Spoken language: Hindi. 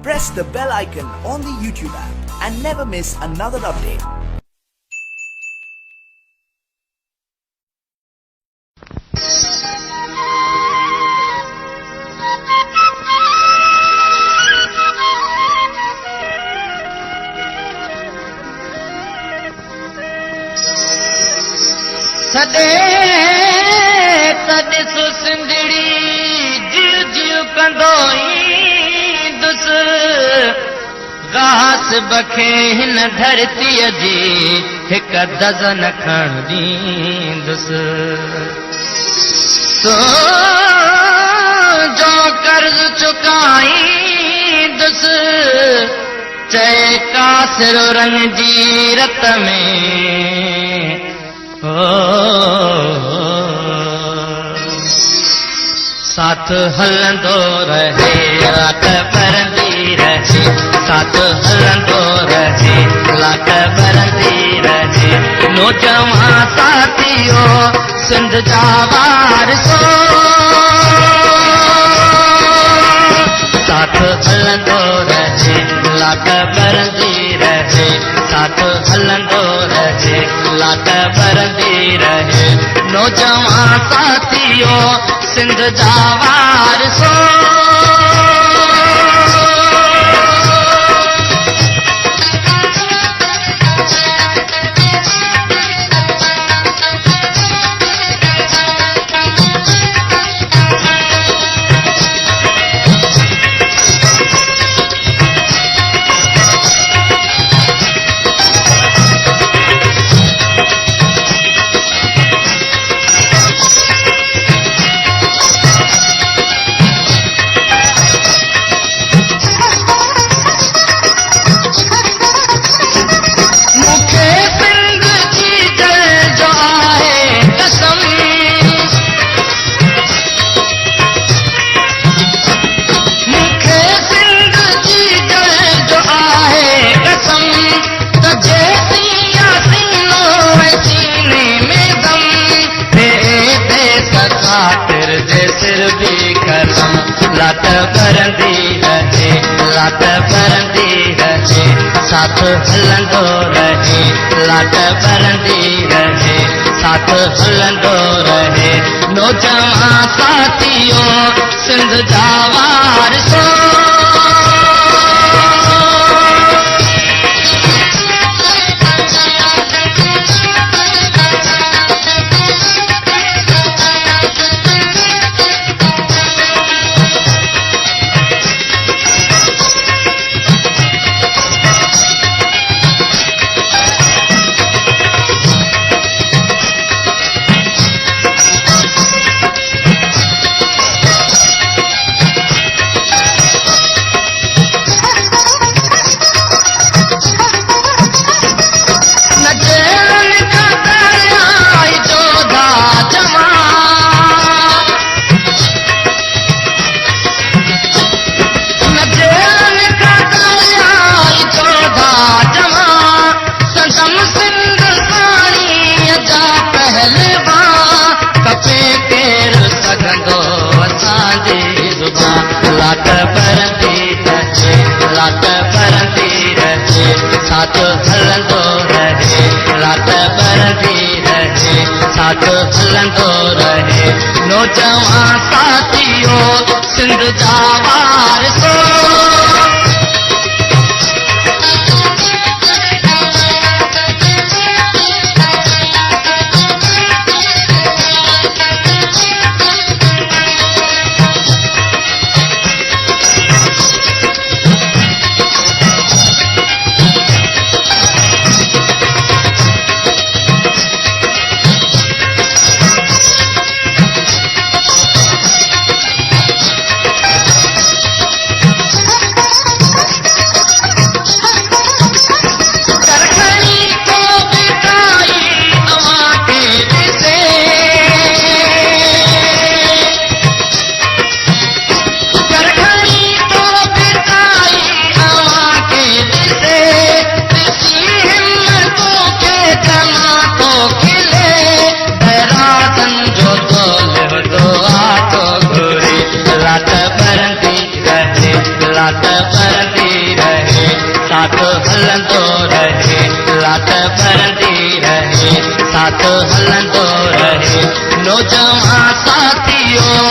Press the bell icon on the YouTube app and never miss another update. सदे तॾहिं सुंदड़ी जिव जिव कंदोई दुस घास बखे हिन धरतीअ जी हिक डज़न खणंदींदुस तो जो कर्ज़ चुकाईंदुस चए कासिरो रंग जी रत में साथ हलंदो रहे लाट ॿरंदी रहे साथ हलंदो रहे लाट ॿरंदी रहे नौजवान साथियो सिंध जा वारसो साथ हलंदो रहे लाट ॿरंदी रहे साथ हलंदो रहे लाट ॿरंदी रहे नौजवान साथियो सिंध जा वारसो लाट ॿरंदी रहे लाट ॿरंदी रहे साथ हलंदो रहे लाट ॿरंदी रहे साथ हलंदो रहे नौजवान साथियो सिंध जा वारसो लाट ॿरंदी रहे लाट ॿरंदी रहे साथ हलंदो रहे लाट ॿरंदी रहे साथ हलंदो रहे नौजवान साथियो सिंध जा वारसो लात ॿरंदी रहे, साथ हलंदो रहे, लात ॿरंदी रहे, साथ हलंदो रहे। नौजवान साथियों